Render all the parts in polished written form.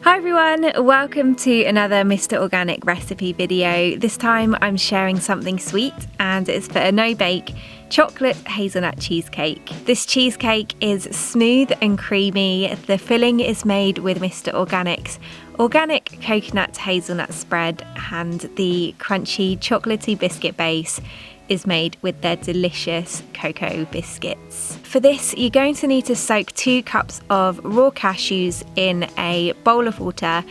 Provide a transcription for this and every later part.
Hi everyone, welcome to another Mr. Organic recipe video. This time I'm sharing something sweet and it's for a no-bake chocolate hazelnut cheesecake. This cheesecake is smooth and creamy. The filling is made with Mr. Organic's organic coconut hazelnut spread, and the crunchy chocolatey biscuit base is made with their delicious cocoa biscuits. For this, you're going to need to soak 2 cups of raw cashews in a bowl of water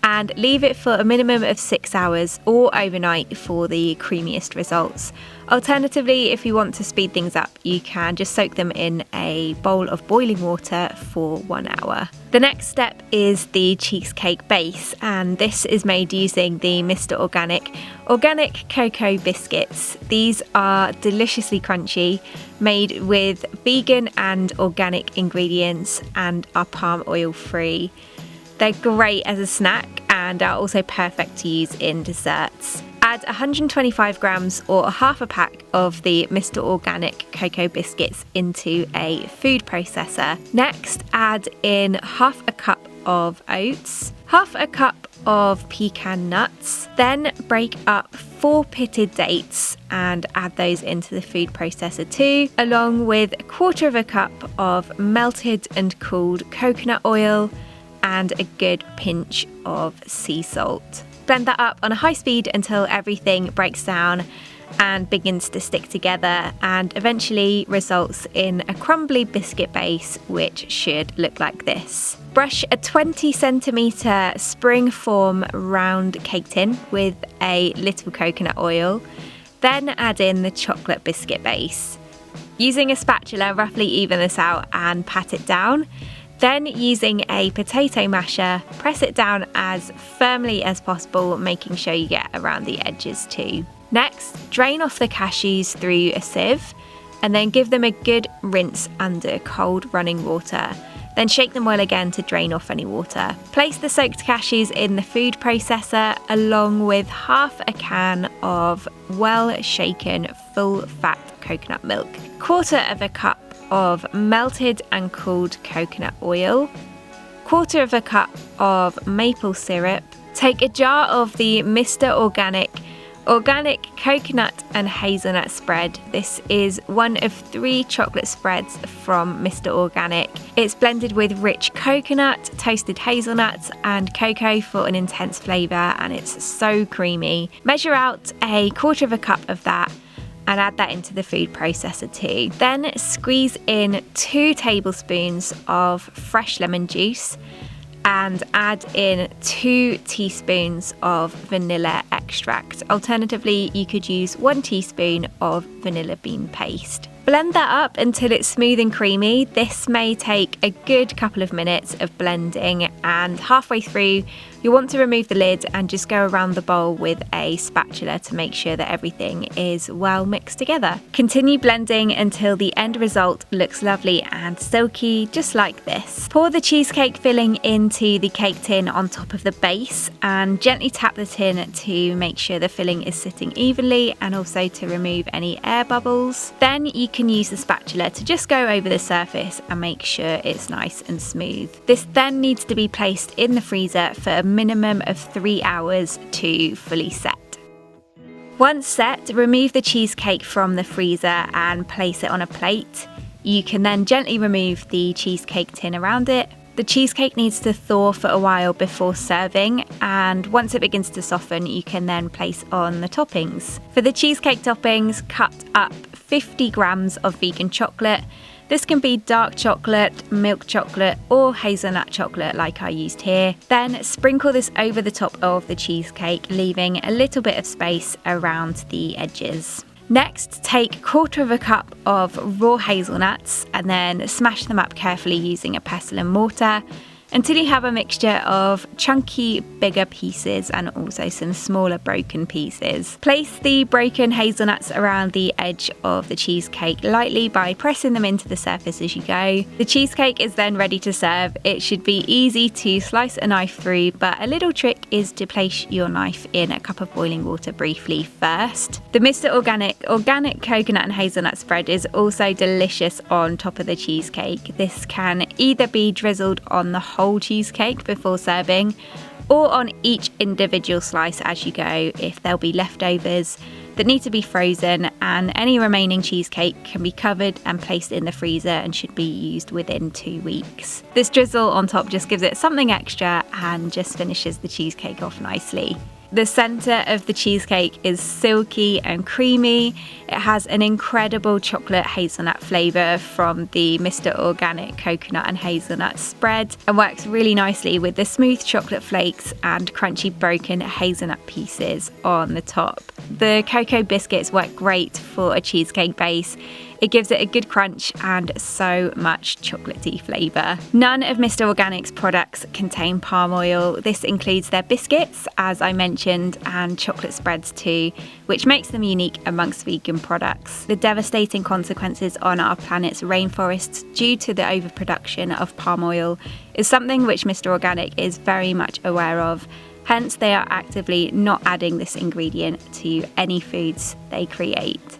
and leave it for a minimum of 6 hours or overnight for the creamiest results. Alternatively, if you want to speed things up, you can just soak them in a bowl of boiling water for 1 hour. The next step is the cheesecake base, and this is made using the Mr. Organic cocoa biscuits. These are deliciously crunchy, made with vegan and organic ingredients and are palm oil free. They're great as a snack and are also perfect to use in desserts. Add 125 grams or half a pack of the Mr. Organic cocoa biscuits into a food processor. Next, add in half a cup of oats, half a cup of pecan nuts, then break up 4 pitted dates and add those into the food processor too, along with 1/4 cup of melted and cooled coconut oil and a good pinch of sea salt. Blend that up on a high speed until everything breaks down and begins to stick together, and eventually results in a crumbly biscuit base which should look like this. Brush a 20cm spring form round cake tin with a little coconut oil, then add in the chocolate biscuit base. Using a spatula, roughly even this out and pat it down. Then, using a potato masher, press it down as firmly as possible, making sure you get around the edges too. Next, drain off the cashews through a sieve and then give them a good rinse under cold running water. Then shake them well again to drain off any water. Place the soaked cashews in the food processor along with half a can of well shaken full fat coconut milk, 1/4 cup of melted and cooled coconut oil, 1/4 cup of maple syrup. Take a jar of the Mr. Organic coconut and hazelnut spread. This is one of 3 chocolate spreads from Mr. Organic. It's blended with rich coconut, toasted hazelnuts and cocoa for an intense flavour, and it's so creamy. Measure out a 1/4 cup of that and add that into the food processor too. Then squeeze in 2 tablespoons of fresh lemon juice and add in 2 teaspoons of vanilla extract. Alternatively, you could use 1 teaspoon of vanilla bean paste. Blend that up until it's smooth and creamy. This may take a good couple of minutes of blending, and halfway through you'll want to remove the lid and just go around the bowl with a spatula to make sure that everything is well mixed together. Continue blending until the end result looks lovely and silky, just like this. Pour the cheesecake filling into the cake tin on top of the base and gently tap the tin to make sure the filling is sitting evenly and also to remove any air bubbles. Then you can use the spatula to just go over the surface and make sure it's nice and smooth. This then needs to be placed in the freezer for a minimum of 3 hours to fully set. Once set, remove the cheesecake from the freezer and place it on a plate. You can then gently remove the cheesecake tin around it. The cheesecake needs to thaw for a while before serving, and once it begins to soften, you can then place on the toppings. For the cheesecake toppings, cut up 50 grams of vegan chocolate. This can be dark chocolate, milk chocolate or hazelnut chocolate like I used here. Then sprinkle this over the top of the cheesecake, leaving a little bit of space around the edges. Next, take 1/4 cup of raw hazelnuts and then smash them up carefully using a pestle and mortar until you have a mixture of chunky, bigger pieces and also some smaller broken pieces. Place the broken hazelnuts around the edge of the cheesecake lightly by pressing them into the surface as you go. The cheesecake is then ready to serve. It should be easy to slice a knife through, but a little trick is to place your knife in a cup of boiling water briefly first. The Mr. Organic coconut and hazelnut spread is also delicious on top of the cheesecake. This can either be drizzled on the whole whole cheesecake before serving, or on each individual slice as you go if there'll be leftovers that need to be frozen, and any remaining cheesecake can be covered and placed in the freezer and should be used within 2 weeks. This drizzle on top just gives it something extra and just finishes the cheesecake off nicely. The centre of the cheesecake is silky and creamy. It has an incredible chocolate hazelnut flavour from the Mr. Organic coconut and hazelnut spread, and works really nicely with the smooth chocolate flakes and crunchy broken hazelnut pieces on the top. The cocoa biscuits work great for a cheesecake base. It gives it a good crunch and so much chocolatey flavour. None of Mr. Organic's products contain palm oil. This includes their biscuits, as I mentioned, and chocolate spreads too, which makes them unique amongst vegan products. The devastating consequences on our planet's rainforests due to the overproduction of palm oil is something which Mr. Organic is very much aware of. Hence, they are actively not adding this ingredient to any foods they create.